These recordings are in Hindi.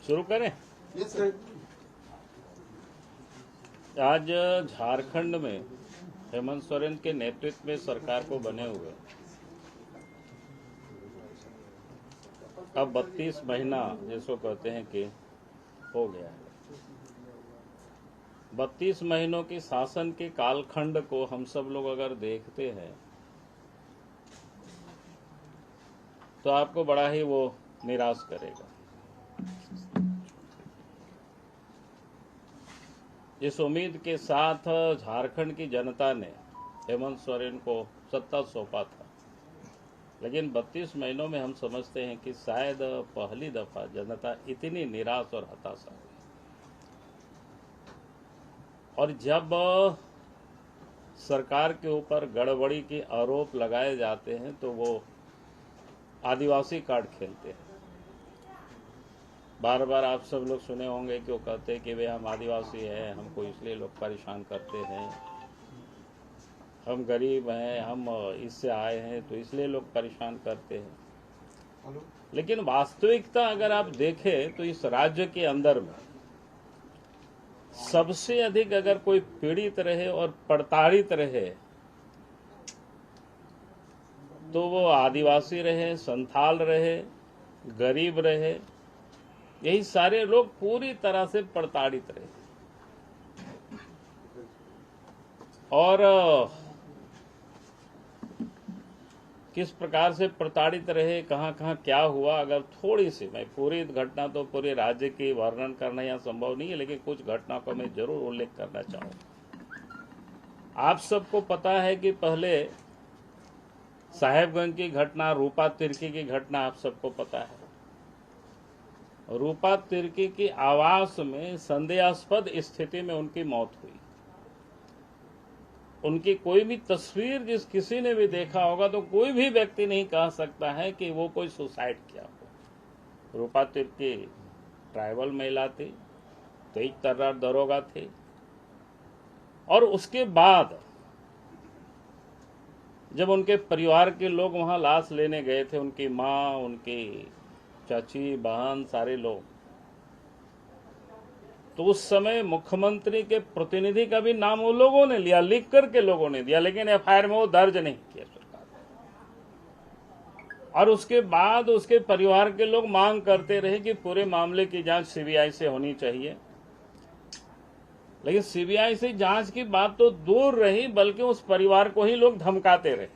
शुरू करें। Yes sir. आज झारखंड में हेमंत सोरेन के नेतृत्व में सरकार को बने हुए अब 32 महीना जिसको कहते हैं कि हो गया है। 32 महीनों की शासन के कालखंड को हम सब लोग अगर देखते हैं तो आपको बड़ा ही वो निराश करेगा। इस उम्मीद के साथ झारखंड की जनता ने हेमंत सोरेन को सत्ता सौंपा था, लेकिन 32 महीनों में हम समझते हैं कि शायद पहली दफा जनता इतनी निराश और हताशा हुई। और जब सरकार के ऊपर गड़बड़ी के आरोप लगाए जाते हैं तो वो आदिवासी कार्ड खेलते हैं। बार बार आप सब लोग सुने होंगे कि वो कहते हैं कि वे हम आदिवासी हैं, हमको इसलिए लोग परेशान करते हैं, हम गरीब हैं, हम इससे आए हैं तो इसलिए लोग परेशान करते हैं। लेकिन वास्तविकता अगर आप देखें तो इस राज्य के अंदर में सबसे अधिक अगर कोई पीड़ित रहे और प्रताड़ित रहे तो वो आदिवासी रहे, संथाल रहे, गरीब रहे, यही सारे लोग पूरी तरह से प्रताड़ित रहे। और किस प्रकार से प्रताड़ित रहे, कहां कहां क्या हुआ, अगर थोड़ी सी, मैं पूरी घटना तो पूरे राज्य की वर्णन करना यहाँ संभव नहीं है, लेकिन कुछ घटना को मैं जरूर उल्लेख करना चाहूंगा। आप सबको पता है कि पहले साहेबगंज की घटना, रूपा तिर्की की घटना आप सबको पता है। रूपा तिर्की की आवास में संदेहास्पद स्थिति में उनकी मौत हुई। उनकी कोई भी तस्वीर जिस किसी ने भी देखा होगा तो कोई भी व्यक्ति नहीं कह सकता है कि वो कोई सुसाइड किया हो। रूपा तिर्की ट्राइबल महिला थी, तेज तर्रार दरोगा थी। और उसके बाद जब उनके परिवार के लोग वहां लाश लेने गए थे, उनकी माँ, उनकी चाची, बहन, सारे लोग, तो उस समय मुख्यमंत्री के प्रतिनिधि का भी नाम वो लोगों ने लिया, लिख करके लोगों ने दिया, लेकिन एफआईआर में वो दर्ज नहीं किया सरकार ने। और उसके बाद उसके परिवार के लोग मांग करते रहे कि पूरे मामले की जांच सीबीआई से होनी चाहिए। लेकिन सीबीआई से जांच की बात तो दूर रही, बल्कि उस परिवार को ही लोग धमकाते रहे।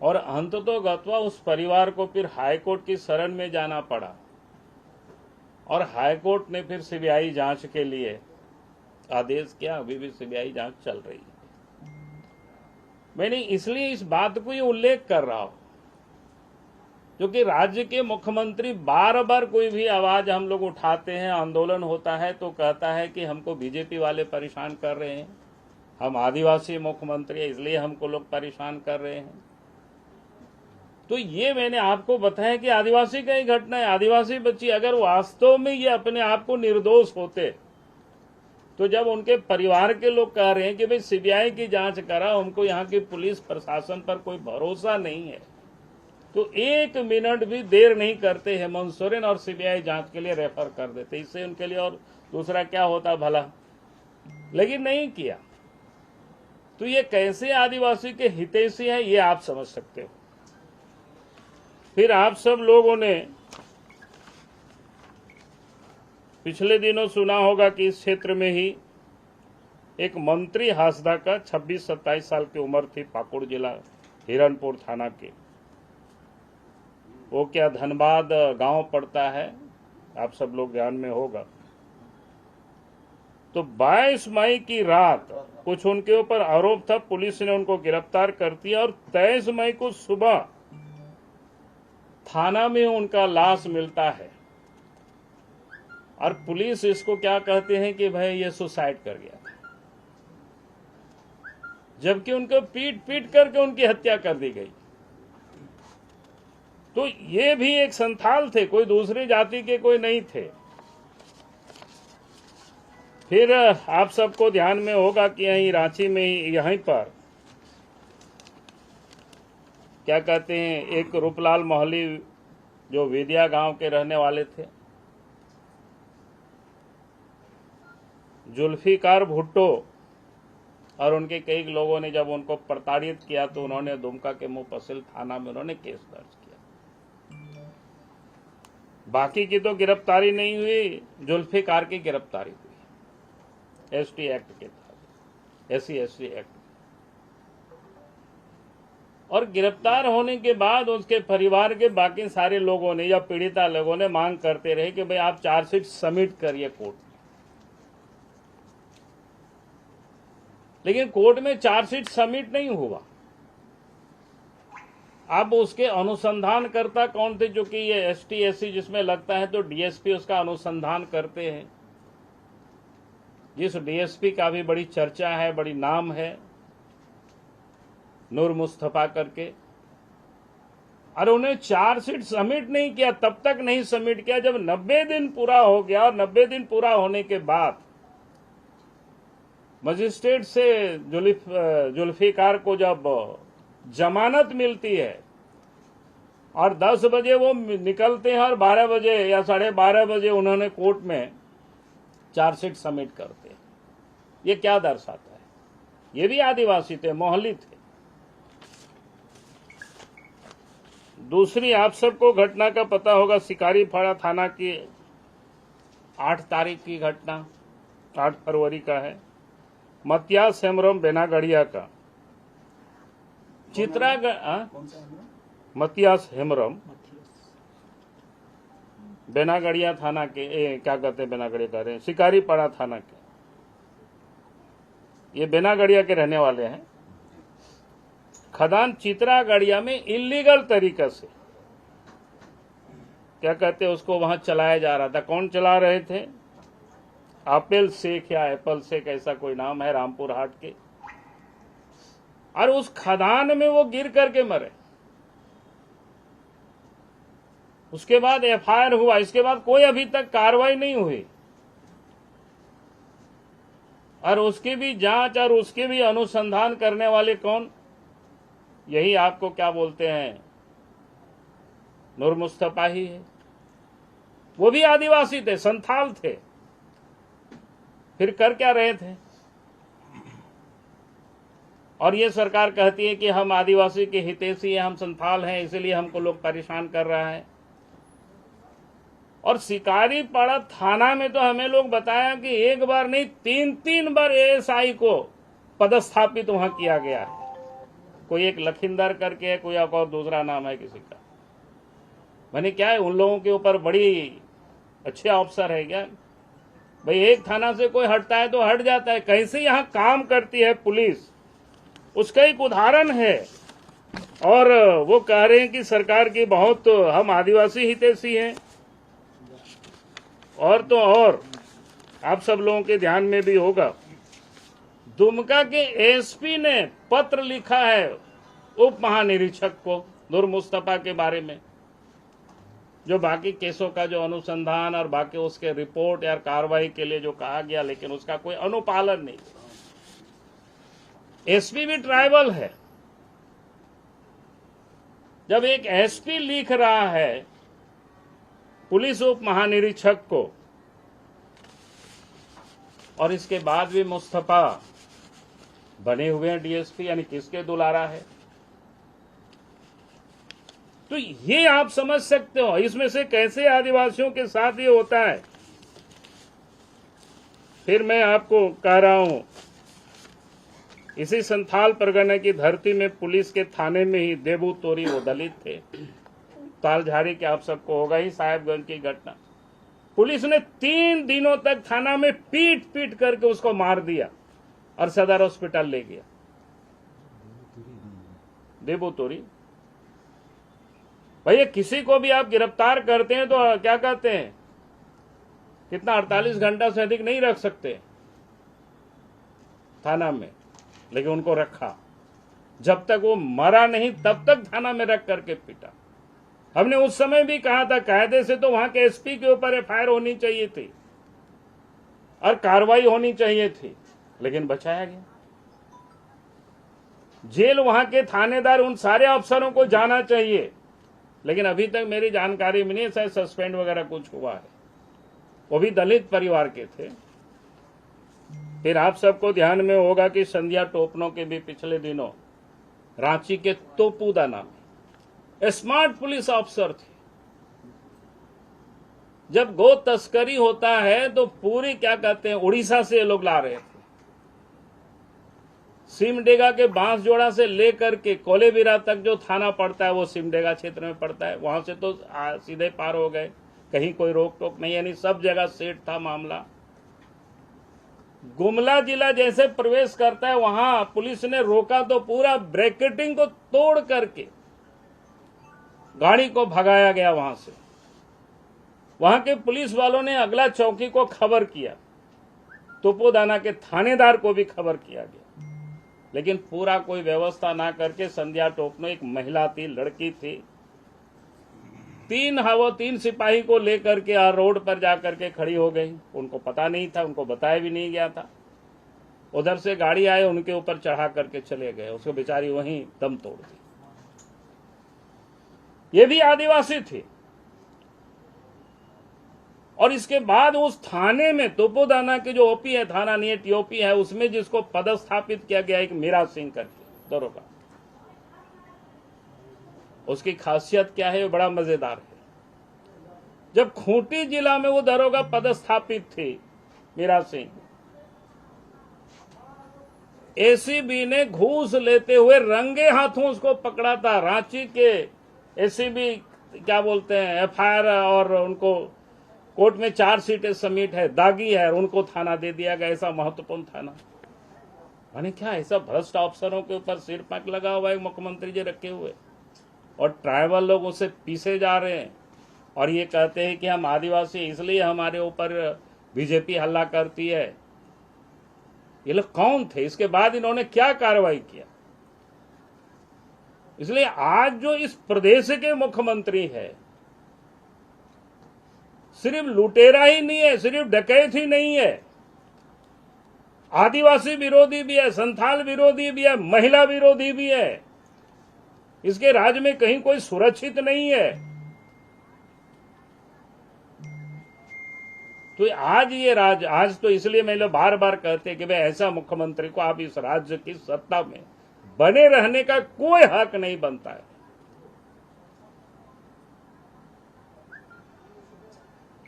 और अंततोगत्वा उस परिवार को फिर हाईकोर्ट की शरण में जाना पड़ा और हाईकोर्ट ने फिर सीबीआई जांच के लिए आदेश किया। अभी भी सीबीआई जांच चल रही है। मैंने इसलिए इस बात को ये उल्लेख कर रहा हूं क्योंकि राज्य के मुख्यमंत्री बार बार कोई भी आवाज हम लोग उठाते हैं, आंदोलन होता है तो कहता है कि हमको बीजेपी वाले परेशान कर रहे हैं, हम आदिवासी मुख्यमंत्री है इसलिए हमको लोग परेशान कर रहे हैं। तो ये मैंने आपको बताया कि आदिवासी का ही घटना है। आदिवासी बच्ची अगर वास्तव में ये अपने आप को निर्दोष होते तो जब उनके परिवार के लोग कह रहे हैं कि भाई सीबीआई की जांच करा, हमको यहाँ की पुलिस प्रशासन पर कोई भरोसा नहीं है, तो 1 मिनट भी देर नहीं करते हेमंत सोरेन और सीबीआई जांच के लिए रेफर कर देते। इससे उनके लिए और दूसरा क्या होता भला, लेकिन नहीं किया। तो ये कैसे आदिवासी के हितैषी है ये आप समझ सकते हो। फिर आप सब लोगों ने पिछले दिनों सुना होगा कि इस क्षेत्र में ही एक मंत्री हासदा का 26-27 साल की उम्र थी, पाकुड़ जिला हिरणपुर थाना के, वो क्या धनबाद गांव पड़ता है, आप सब लोग ध्यान में होगा। तो 22 मई की रात कुछ उनके ऊपर आरोप था, पुलिस ने उनको गिरफ्तार कर दिया और 23 मई को सुबह थाना में उनका लाश मिलता है और पुलिस इसको क्या कहते हैं कि भाई ये सुसाइड कर गया, जबकि उनको पीट पीट करके उनकी हत्या कर दी गई। तो ये भी एक संथाल थे, कोई दूसरी जाति के कोई नहीं थे। फिर आप सबको ध्यान में होगा कि यहीं रांची में ही यहीं पर क्या कहते हैं, एक रूपलाल मोहली जो विद्या गांव के रहने वाले थे, जुल्फिकार भुट्टो और उनके कई लोगों ने जब उनको प्रताड़ित किया तो उन्होंने दुमका के मुफस्सिल थाना में उन्होंने केस दर्ज किया। बाकी की तो गिरफ्तारी नहीं हुई, जुल्फिकार की गिरफ्तारी हुई एसटी एक्ट के तहत, SC/ST एक्ट। और गिरफ्तार होने के बाद उसके परिवार के बाकी सारे लोगों ने या पीड़िता लोगों ने मांग करते रहे कि भाई आप चार्जशीट सबमिट करिए कोर्ट में, लेकिन कोर्ट में चार्जशीट सबमिट नहीं हुआ। अब उसके अनुसंधानकर्ता कौन थे, जो कि ये ST/SC जिसमें लगता है तो DSP उसका अनुसंधान करते हैं, जिस DSP का भी बड़ी चर्चा है, बड़ी नाम है, नूर मुस्तफा करके। और उन्हें चार्जशीट सबमिट नहीं किया, तब तक नहीं सबमिट किया जब 90 दिन पूरा हो गया। और 90 दिन पूरा होने के बाद मजिस्ट्रेट से जुल्फिकार को जब जमानत मिलती है और 10 बजे वो निकलते हैं और 12 बजे या 12:30 बजे उन्होंने कोर्ट में चार्जशीट सबमिट करते हैं। ये क्या दर्शाता है? ये भी आदिवासी थे, मोहल्ली थे। दूसरी, आप सबको घटना का पता होगा, शिकारीपाड़ा थाना की 8 तारीख की घटना, 8 फरवरी का है। मतियास हेम्ब्रम बेनागढ़िया का मतियास हेम्ब्रम बेनागढ़िया थाना के क्या कहते हैं, बेनागढ़िया कह रहे हैं, शिकारीपाड़ा थाना के, ये बेनागढ़िया के रहने वाले हैं। खदान चित्रागढ़िया में इलीगल तरीके से क्या कहते हैं उसको वहां चलाया जा रहा था। कौन चला रहे थे? आपेल शेख या एप्पल शेख, ऐसा कोई नाम है, रामपुर हाट के। और उस खदान में वो गिर करके मरे। उसके बाद FIR हुआ, इसके बाद कोई अभी तक कार्रवाई नहीं हुई। और उसकी भी जांच और उसके भी अनुसंधान करने वाले कौन? यही आपको क्या बोलते हैं, नूर मुस्तफा ही है। वो भी आदिवासी थे, संथाल थे, फिर कर क्या रहे थे? और ये सरकार कहती है कि हम आदिवासी के हितैषी हैं, हम संथाल हैं, इसलिए हमको लोग परेशान कर रहा है। और शिकारीपाड़ा थाना में तो हमें लोग बताया कि एक बार नहीं 3 बार ASI को पदस्थापित वहां किया गया है। कोई एक लखिंदर करके है, कोई और दूसरा नाम है किसी का। मैंने क्या है, उन लोगों के ऊपर बड़ी अच्छे अफसर है क्या? भाई एक थाना से कोई हटता है तो हट जाता है। कैसे यहाँ काम करती है पुलिस, उसका एक उदाहरण है। और वो कह रहे हैं कि सरकार की बहुत, हम आदिवासी हितैषी हैं। और तो और आप सब लोगों के ध्यान में भी होगा, दुमका के SP ने पत्र लिखा है उप महानिरीक्षक को नूर मुस्तफा के बारे में, जो बाकी केसों का जो अनुसंधान और बाकी उसके रिपोर्ट या कार्रवाई के लिए जो कहा गया, लेकिन उसका कोई अनुपालन नहीं। SP भी ट्राइबल है। जब एक SP लिख रहा है पुलिस उप महानिरीक्षक को, और इसके बाद भी मुस्तफा बने हुए हैं DSP, यानी किसके दुलारा है? तो ये आप समझ सकते हो इसमें से कैसे आदिवासियों के साथ ये होता है। फिर मैं आपको कह रहा हूं, इसी संथाल परगना की धरती में पुलिस के थाने में ही देबू तोरी, वो दलित थे, तालझारी के, आप सबको होगा ही, साहेबगंज की घटना। पुलिस ने 3 दिनों तक थाना में पीट पीट करके उसको मार दिया और सदर हॉस्पिटल ले गया। देबू तोरी भैया, किसी को भी आप गिरफ्तार करते हैं तो क्या कहते हैं, कितना 48 घंटा से अधिक नहीं रख सकते थाना में, लेकिन उनको रखा। जब तक वो मरा नहीं तब तक थाना में रख करके पीटा। हमने उस समय भी कहा था कायदे से तो वहां के SP के ऊपर FIR होनी चाहिए थी और कार्रवाई होनी चाहिए थी, लेकिन बचाया गया। जेल वहां के थानेदार, उन सारे अफसरों को जाना चाहिए, लेकिन अभी तक मेरी जानकारी में नहीं, शायद सस्पेंड वगैरह कुछ हुआ है। वो भी दलित परिवार के थे। फिर आप सबको ध्यान में होगा कि संध्या टोपनो के भी पिछले दिनों रांची के तोपुदाना में स्मार्ट पुलिस ऑफिसर थे। जब गो तस्करी होता है तो पूरी क्या कहते हैं उड़ीसा से ये लोग ला रहे थे। सिमडेगा के बांसजोड़ा से लेकर के कोलेबिरा तक जो थाना पड़ता है वो सिमडेगा क्षेत्र में पड़ता है, वहां से तो सीधे पार हो गए, कहीं कोई रोक टोक नहीं, यानी सब जगह सेट था मामला। गुमला जिला जैसे प्रवेश करता है वहां पुलिस ने रोका तो पूरा ब्रैकेटिंग को तोड़ करके गाड़ी को भगाया गया वहां से। वहां के पुलिस वालों ने अगला चौकी को खबर किया, तोपोदाना के थानेदार को भी खबर किया गया, लेकिन पूरा कोई व्यवस्था ना करके संध्या टोपनो एक महिला थी, लड़की थी, तीन सिपाही को लेकर के रोड पर जाकर के खड़ी हो गई। उनको पता नहीं था, उनको बताया भी नहीं गया था। उधर से गाड़ी आए, उनके ऊपर चढ़ा करके चले गए, उसको बेचारी वहीं दम तोड़ दी। ये भी आदिवासी थे। और इसके बाद उस थाने में तोपोदाना के जो ओपी है, थाना नहीं है टीओपी है, उसमें जिसको पदस्थापित किया गया एक मीरा सिंह करके दरोगा, उसकी खासियत क्या है, वो बड़ा मजेदार है। जब खूंटी जिला में वो दरोगा पदस्थापित थे मीरा सिंह, एसीबी ने घूस लेते हुए रंगे हाथों उसको पकड़ा था। रांची के एसीबी क्या बोलते हैं एफआईआर, और उनको कोर्ट में 4 सीटें सबमिट है, दागी है, और उनको थाना दे दिया गया, ऐसा महत्वपूर्ण थाना। माने क्या ऐसा भ्रष्ट अफसरों के ऊपर सिर पैक लगा हुआ है मुख्यमंत्री जी रखे हुए, और ट्राइबल लोग उसे पीछे जा रहे हैं और ये कहते हैं कि हम आदिवासी इसलिए हमारे ऊपर बीजेपी हल्ला करती है। ये लोग कौन थे? इसके बाद इन्होंने क्या कार्रवाई किया? इसलिए आज जो इस प्रदेश के मुख्यमंत्री है, सिर्फ लुटेरा ही नहीं है, सिर्फ डकैत ही नहीं है, आदिवासी विरोधी भी है, संथाल विरोधी भी है, महिला विरोधी भी है। इसके राज्य में कहीं कोई सुरक्षित नहीं है। तो आज ये राज्य, आज तो इसलिए मैं लोग बार बार कहते हैं कि भाई ऐसा मुख्यमंत्री को आप इस राज्य की सत्ता में बने रहने का कोई हक नहीं बनता है।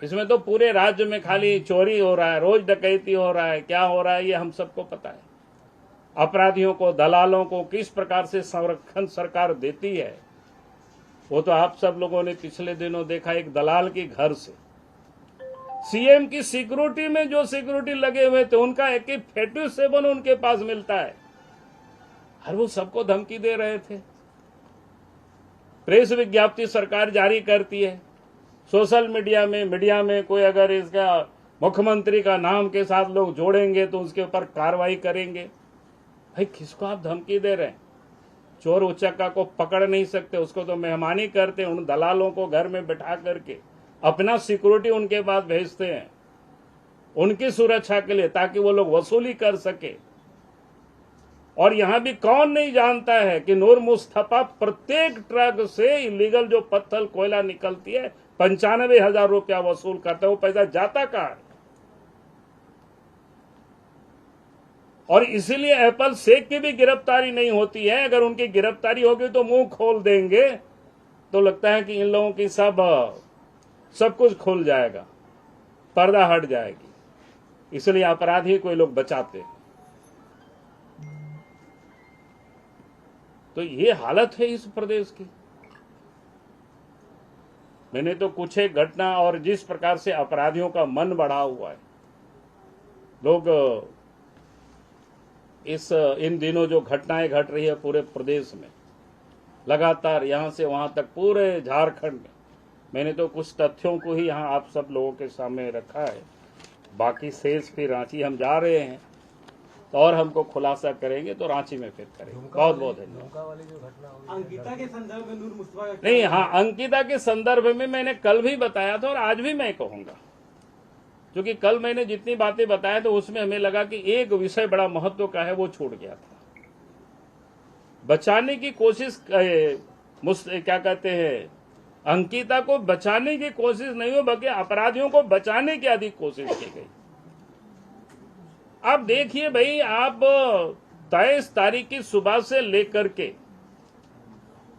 इसमें तो पूरे राज्य में खाली चोरी हो रहा है, रोज डकैती हो रहा है, क्या हो रहा है ये हम सबको पता है। अपराधियों को, दलालों को किस प्रकार से संरक्षण सरकार देती है वो तो आप सब लोगों ने पिछले दिनों देखा। एक दलाल के घर से सीएम की सिक्योरिटी में जो सिक्योरिटी लगे हुए थे उनका AK-47 उनके पास मिलता है, और वो सबको धमकी दे रहे थे। प्रेस विज्ञप्ति सरकार जारी करती है, सोशल मीडिया में कोई अगर इसका मुख्यमंत्री का नाम के साथ लोग जोड़ेंगे तो उसके ऊपर कार्रवाई करेंगे। भाई किसको आप धमकी दे रहे हैं? चोर उचक्का को पकड़ नहीं सकते, उसको तो मेहमानी करते हैं, उन दलालों को घर में बैठा करके अपना सिक्योरिटी उनके पास भेजते हैं उनकी सुरक्षा के लिए, ताकि वो लोग वसूली कर सके। और यहां भी कौन नहीं जानता है कि नूर मुस्तफा प्रत्येक ट्रक से इलीगल जो पत्थर कोयला निकलती है 95,000 रुपया वसूल करता है। वो पैसा जाता कहां है? और इसीलिए एप्पल शेख की भी गिरफ्तारी नहीं होती है। अगर उनकी गिरफ्तारी होगी तो मुंह खोल देंगे, तो लगता है कि इन लोगों की सब कुछ खुल जाएगा, पर्दा हट जाएगी। इसलिए अपराधी को ये लोग बचाते हैं। तो ये हालत है इस प्रदेश की। मैंने तो कुछ एक घटना, और जिस प्रकार से अपराधियों का मन बढ़ा हुआ है, लोग इन दिनों जो घटनाएं घट रही है पूरे प्रदेश में लगातार, यहां से वहां तक पूरे झारखंड में, मैंने तो कुछ तथ्यों को ही यहां आप सब लोगों के सामने रखा है। बाकी शेष फिर रांची हम जा रहे हैं, तो और हमको खुलासा करेंगे तो रांची में फिर करेंगे। बहुत बहुत धन्यवाद। अंकिता के संदर्भ में नूर मुस्तफा नहीं, हाँ, अंकिता के संदर्भ में मैंने कल भी बताया था और आज भी मैं कहूंगा, क्योंकि कल मैंने जितनी बातें बताया तो उसमें हमें लगा कि एक विषय बड़ा महत्व का है, वो छूट गया था। बचाने की कोशिश, क्या कहते हैं, अंकिता को बचाने की कोशिश नहीं हो, बल्कि अपराधियों को बचाने की अधिक कोशिश की गई। आप देखिए भाई, आप 23 तारीख की सुबह से लेकर के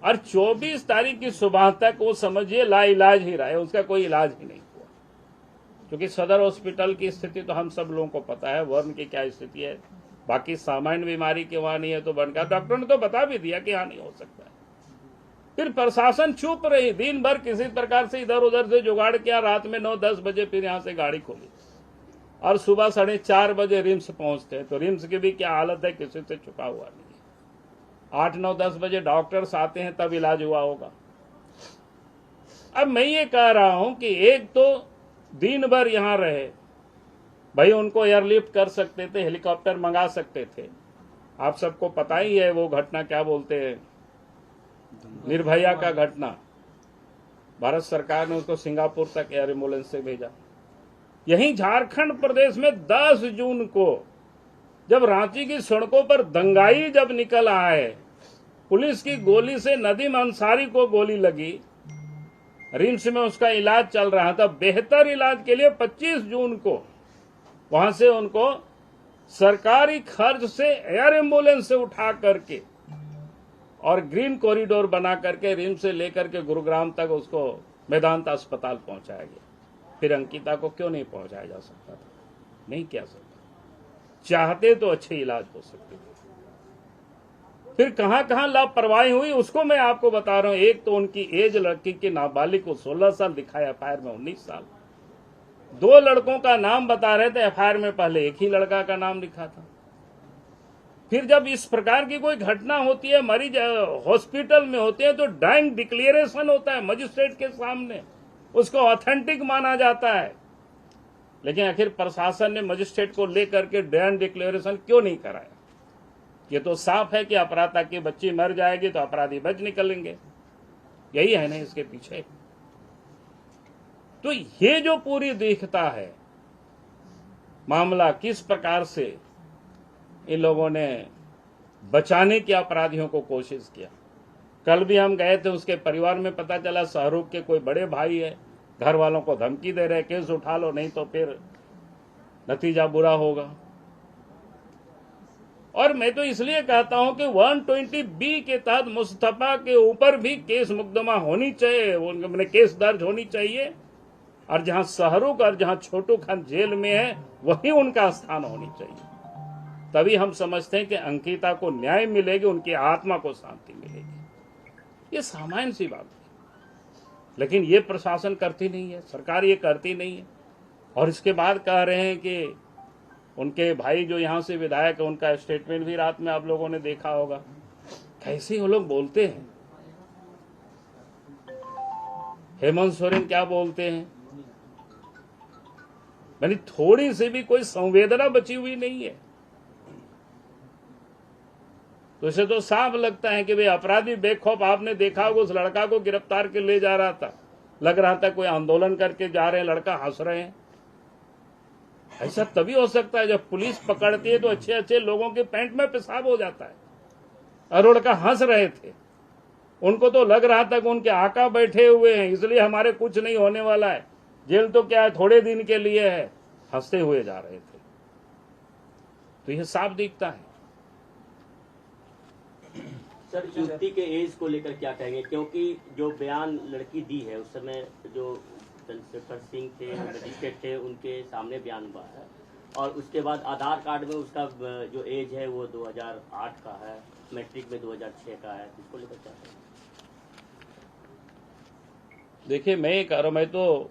और 24 तारीख की सुबह तक वो समझिए लाइलाज ही रहा है, उसका कोई इलाज ही नहीं हुआ। क्योंकि सदर हॉस्पिटल की स्थिति तो हम सब लोगों को पता है, वर्ण की क्या स्थिति है, बाकी सामान्य बीमारी के वहां नहीं है तो बनका डॉक्टर ने तो बता भी दिया कि यहाँ नहीं हो सकता है। फिर प्रशासन चुप रही, दिन भर किसी प्रकार से इधर उधर से जुगाड़ किया, रात में 9-10 बजे फिर यहाँ से गाड़ी खोली और सुबह 4:30 बजे रिम्स पहुंचते हैं। तो रिम्स की भी क्या हालत है, किसी से छुपा हुआ नहीं है। 8-9-10 बजे डॉक्टर्स आते हैं तब इलाज हुआ होगा। अब मैं ये कह रहा हूं कि एक तो दिन भर यहां रहे भाई, उनको एयरलिफ्ट कर सकते थे, हेलीकॉप्टर मंगा सकते थे। आप सबको पता ही है वो घटना क्या बोलते हैं, निर्भया का घटना। भारत सरकार ने उसको सिंगापुर तक एयर एम्बुलेंस से भेजा। यहीं झारखंड प्रदेश में 10 जून को जब रांची की सड़कों पर दंगाई जब निकल आए, पुलिस की गोली से नदीम अंसारी को गोली लगी, रिम्स में उसका इलाज चल रहा था। बेहतर इलाज के लिए 25 जून को वहां से उनको सरकारी खर्च से एयर एम्बुलेंस से उठा करके और ग्रीन कॉरिडोर बना करके रिम्स से लेकर के गुरुग्राम तक उसको मेदांता अस्पताल पहुंचाया गया। फिर अंकिता को क्यों नहीं पहुंचाया जा सकता था? नहीं किया सकता। चाहते तो अच्छे इलाज हो सकते थे। फिर कहां कहां लापरवाही हुई उसको मैं आपको बता रहा हूं। एक तो उनकी एज लड़की की नाबालिग को 16 साल दिखाया, एफआईआर में 19 साल। 2 लड़कों का नाम बता रहे थे, एफआईआर में पहले एक ही लड़का का नाम लिखा था। फिर जब इस प्रकार की कोई घटना होती है, मरीज हॉस्पिटल में होते हैं, तो डाइंग डिक्लेरेशन होता है मजिस्ट्रेट के सामने, उसको ऑथेंटिक माना जाता है। लेकिन आखिर प्रशासन ने मजिस्ट्रेट को लेकर के डाइंग डिक्लेरेशन क्यों नहीं कराया? ये तो साफ है कि अपराधा की बच्ची मर जाएगी तो अपराधी बच निकलेंगे, यही है ना इसके पीछे। तो ये जो पूरी दिखता है मामला, किस प्रकार से इन लोगों ने बचाने की अपराधियों को कोशिश किया। कल भी हम गए थे, उसके परिवार में पता चला शाहरुख के कोई बड़े भाई है, घर वालों को धमकी दे रहे, केस उठा लो नहीं तो फिर नतीजा बुरा होगा। और मैं तो इसलिए कहता हूं कि 120B के तहत मुस्तफा के ऊपर भी केस मुकदमा होनी चाहिए, मैंने केस दर्ज होनी चाहिए। और जहां शाहरुख और जहां छोटू खान जेल में है वहीं उनका स्थान होनी चाहिए। तभी हम समझते हैं कि अंकिता को न्याय मिलेगी, उनकी आत्मा को शांति मिलेगी। ये सामान्य सी बात है, लेकिन ये प्रशासन करती नहीं है, सरकार ये करती नहीं है। और इसके बाद कह रहे हैं कि उनके भाई जो यहाँ से विधायक है, उनका स्टेटमेंट भी रात में आप लोगों ने देखा होगा। कैसे वो लोग बोलते हैं। हेमंत सोरेन क्या बोलते हैं, यानी थोड़ी सी भी कोई संवेदना बची हुई नहीं है। तो इसे तो साफ लगता है कि वे अपराधी बेखौफ, आपने देखा होगा उस लड़का को गिरफ्तार के ले जा रहा था, लग रहा था कोई आंदोलन करके जा रहे हैं, लड़का हंस रहे हैं। ऐसा तभी हो सकता है जब पुलिस पकड़ती है तो अच्छे अच्छे लोगों के पैंट में पेशाब हो जाता है। और लड़का हंस रहे थे, उनको तो लग रहा था कि उनके आका बैठे हुए हैं, इसलिए हमारे कुछ नहीं होने वाला है, जेल तो क्या है थोड़े दिन के लिए है, हंसते हुए जा रहे थे। तो यह साफ दिखता है। सर, युवती के एज को लेकर क्या कहेंगे, क्योंकि जो बयान लड़की दी है उस समय जो चंद्रशेखर सिंह थे, मजिस्ट्रेट थे, उनके सामने बयान हुआ है। और उसके बाद आधार कार्ड में उसका जो एज है वो 2008 का है, मैट्रिक में 2006 का है। इसको लेकर क्या कहेंगे? देखिए मैं ये कह रहा हूं, मैं तो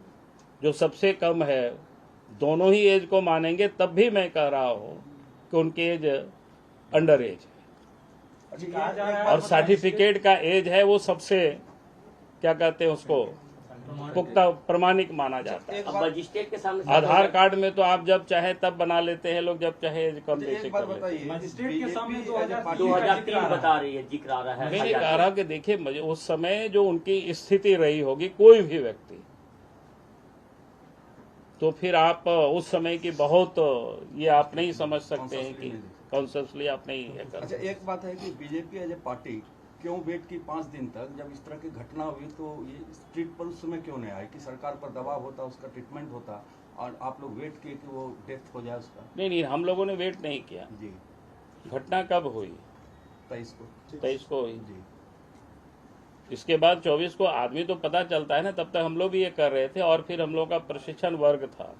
जो सबसे कम है दोनों ही एज को मानेंगे, तब भी मैं कह रहा हूं कि उनकी एज अंडर एज है। और सर्टिफिकेट का एज है वो सबसे क्या कहते हैं उसको पुख्ता प्रमाणिक माना जाता है। अब मजिस्ट्रेट के सामने आधार कार्ड में तो आप जब चाहे तब बना लेते हैं लोग, जब चाहे एज कम बेसिक कर लेते हैं। मजिस्ट्रेट के सामने 2003 बता रही है, जिक्र आ रहा है। मैंने कह रहा कि देखिए उस समय जो उनकी स्थिति रही होगी कोई भी व्यक्ति, तो फिर आप उस समय की बहुत ये आप नहीं समझ सकते हैं कि कॉन्शियसली आप नहीं है कर। अच्छा, एक बात है कि बीजेपी एज ए पार्टी क्यों वेट की 5 दिन तक? जब इस तरह की घटना हुई तो ये स्ट्रीट पर उस समय क्यों नहीं आई कि सरकार पर दबाव होता, उसका ट्रीटमेंट होता, और आप लोग वेट किए कि वो डेथ हो जाए उसका? नहीं, हम लोगों ने वेट नहीं किया। जी। घटना कब हुई? 23 को हुई। जी। इसके बाद 24 को आदमी तो पता चलता है ना, तब तक हम लोग भी ये कर रहे थे और फिर हम लोग का प्रशिक्षण वर्ग था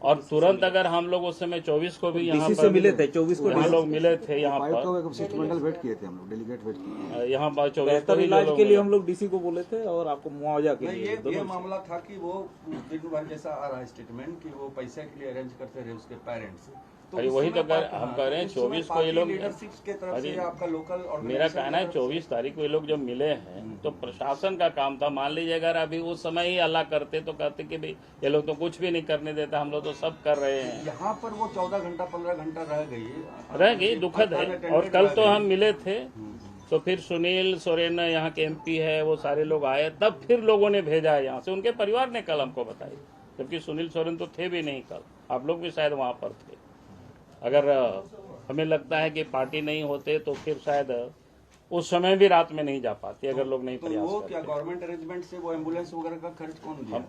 और तुरंत अगर हम लोग उस समय 24 को भी यहाँ से मिले थे, 24 को हम लोग मिले थे यहाँ पर, तो शिष्टमंडल वेट किए थे हम लोग, डेलीगेट वेट किए। यहाँ पर 24 बेहतर इलाज के लिए हम लोग डीसी को बोले थे और आपको मुआवजा के नहीं, लिए। ये मामला था कि वो दिन भर जैसा आ रहा है स्टेटमेंट कि वो पैसे के लिए अरेंज करते रहे उसके पेरेंट्स। अरे वही तो हम कह रहे हैं 24 को ये लोग, के तरफ से आपका लोकल मेरा कहना है 24 तारीख को ये लोग जब मिले हैं तो प्रशासन का काम था। मान लीजिए अगर अभी उस समय ही अल्लाह करते तो कहते कि भाई ये लोग तो कुछ भी नहीं करने देता, हम लोग तो सब कर रहे हैं। यहाँ पर वो 14 घंटा 15 घंटा रह गई, दुखद है। और कल तो हम मिले थे तो फिर सुनील सोरेन यहाँ के MP है, वो सारे लोग आए, तब फिर लोगों ने भेजा है यहाँ से, उनके परिवार ने कल हमको बताई, जबकि सुनील सोरेन तो थे भी नहीं कल, आप लोग भी शायद वहाँ पर थे। अगर हमें लगता है कि पार्टी नहीं होते तो फिर शायद उस समय भी रात में नहीं जा पाती अगर लोग नहीं प्रयास वो करते। क्या गवर्नमेंट अरेंजमेंट से वो एम्बुलेंस वगैरह का खर्च कौन दिया?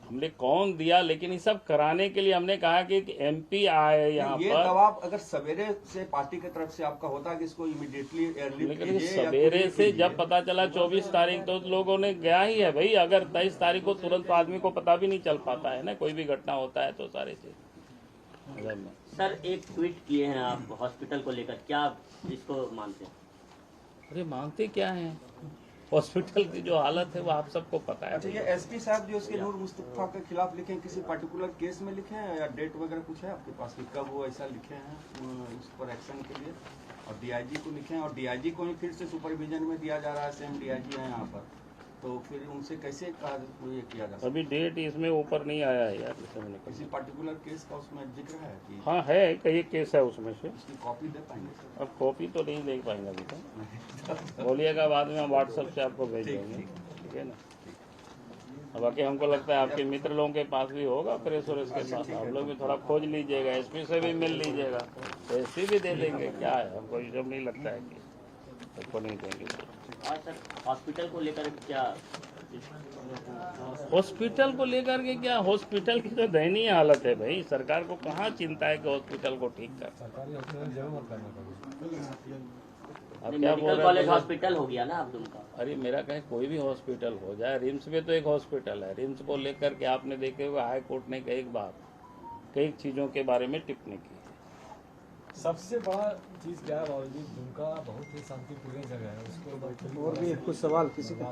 हमने कौन दिया, लेकिन ये सब कराने के लिए हमने कहा कि MP आए यहाँ पर। ये दबाव अगर सवेरे से पार्टी की तरफ से आपका होता कि इसको इमीडिएटली लेकिन सवेरे से जब पता चला 24 तारीख तो लोगों ने गया ही है भाई। अगर 23 तारीख को तुरंत आदमी को पता भी नहीं चल पाता है ना, कोई भी घटना होता है तो सारे चीज। सर एक ट्वीट किए हैं आप हॉस्पिटल को लेकर, क्या इसको मानते हैं? अरे मानते क्या है, हॉस्पिटल की जो हालत है वो आप सबको पता है। अच्छा, ये SP साहब जो उसके नूर मुस्तफा के खिलाफ लिखे हैं, किसी पर्टिकुलर केस में लिखे हैं या डेट वगैरह कुछ है आपके पास कि कब वो ऐसा लिखे हैं उस पर एक्शन के लिए? और DIG को लिखे हैं और DIG को ही फिर से सुपरविजन में दिया जा रहा है, सेम DIG है यहाँ पर, तो फिर उनसे कैसे ये किया जा सकता? अभी डेट इसमें ऊपर नहीं आया है यार, किसी पर्टिकुलर केस का उसमें जिक्र है कि? हाँ है, कई केस है उसमें से। उसकी कॉपी दे पाएंगे सर? अब कॉपी तो नहीं देख पाएंगे अभी तो, बोलिएगा बाद में हम व्हाट्सएप से आपको भेज देंगे, ठीक है ना। अब बाकी हमको लगता है आपके मित्र लोगों के पास भी होगा प्रेस और इसके साथ, आप लोग भी थोड़ा खोज लीजिएगा, SP से भी मिल लीजिएगा, SP भी दे देंगे, क्या है, हमको ये सब नहीं लगता है कि सबको नहीं देंगे। और सर हॉस्पिटल को लेकर क्या? हॉस्पिटल को लेकर के क्या, हॉस्पिटल की तो दयनीय हालत है भाई। सरकार को कहाँ चिंता है कि हॉस्पिटल को ठीक कर। अब क्या बोल रहे कॉलेज हॉस्पिटल हो गया ना अब तुमका? अरे मेरा कहे कोई भी हॉस्पिटल हो जाए, रिम्स में तो एक हॉस्पिटल है, रिम्स को लेकर के आपने देखे हुए हाई कोर्ट ने कई बार कई चीजों के बारे में टिप्पणी की। सबसे बड़ा चीज क्या है बाबू जी, दुमका बहुत ही शांतिपूर्ण जगह है, उसको और भी कुछ सवाल किसी का?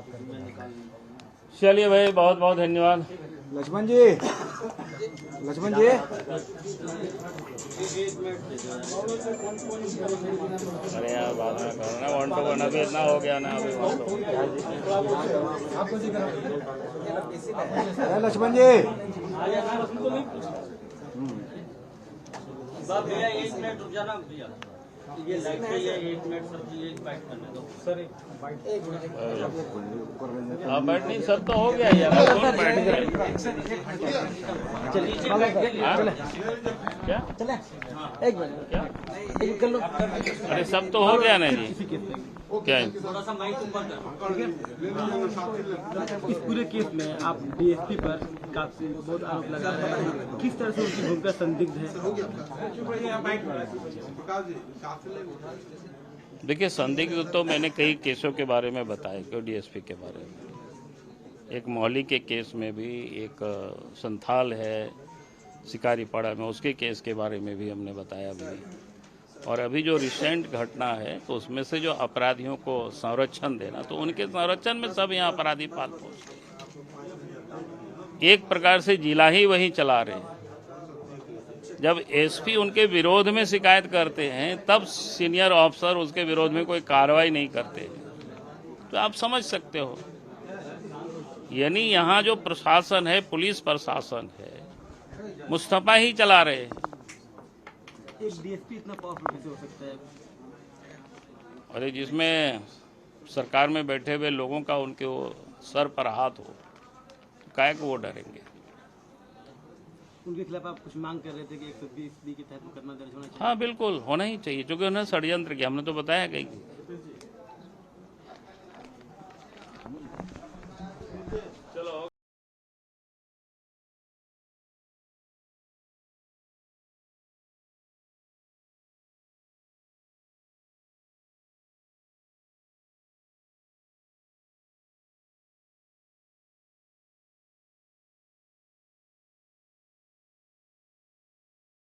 चलिए भाई, बहुत बहुत धन्यवाद। लक्ष्मण जी, लक्ष्मण जी, अरे यार बाद में करना, 1 to 1 अभी इतना हो गया ना अभी। लक्ष्मण जी, भैया 1 मिनट रुक जाना भैया, ये लाइट पे ये 1 मिनट सर, एक बाइट करने दो सर, हाँ बैठ नहीं, सब तो हो गया यार, कौन बैठ गए? क्या चले एक मिनट, क्या? एक कर लो। अरे सब तो हो गया ना जी, क्या है? थोड़ा सा माइक ऊपर कर। इस पूरे केस में आप DSP पर काफी बहुत आरोप लगा रहे हैं, किस तरह से उनकी भूमिका संदिग्ध है? देखिए, संदिग्ध तो मैंने कई केसों के बारे में बताया, क्यों DSP के बारे में। एक मोहाली के केस में भी, एक संथाल है शिकारीपाड़ा में, उसके केस के बारे में भी हमने बताया भी। और अभी जो रिसेंट घटना है तो उसमें से जो अपराधियों को संरक्षण देना, तो उनके संरक्षण में सब यहाँ अपराधी पाल पहुँचते, एक प्रकार से जिला ही वही चला रहे हैं। जब SP उनके विरोध में शिकायत करते हैं तब सीनियर ऑफिसर उसके विरोध में कोई कार्रवाई नहीं करते, तो आप समझ सकते हो। यानी यहाँ जो प्रशासन है, पुलिस प्रशासन है, मुस्तफा ही चला रहे हैं। एक DSP इतना पावरफुल कैसे हो सकता है? अरे जिसमें सरकार में बैठे हुए लोगों का उनके वो सर पर हाथ हो, तो काहे को वो डरेंगे? उनके खिलाफ आप कुछ मांग कर रहे थे कि 120B के तहत मुकदमा दर्ज होना चाहिए? हाँ बिल्कुल होना ही चाहिए, क्योंकि उन्होंने षड्यंत्र किया, हमने तो बताया कहीं।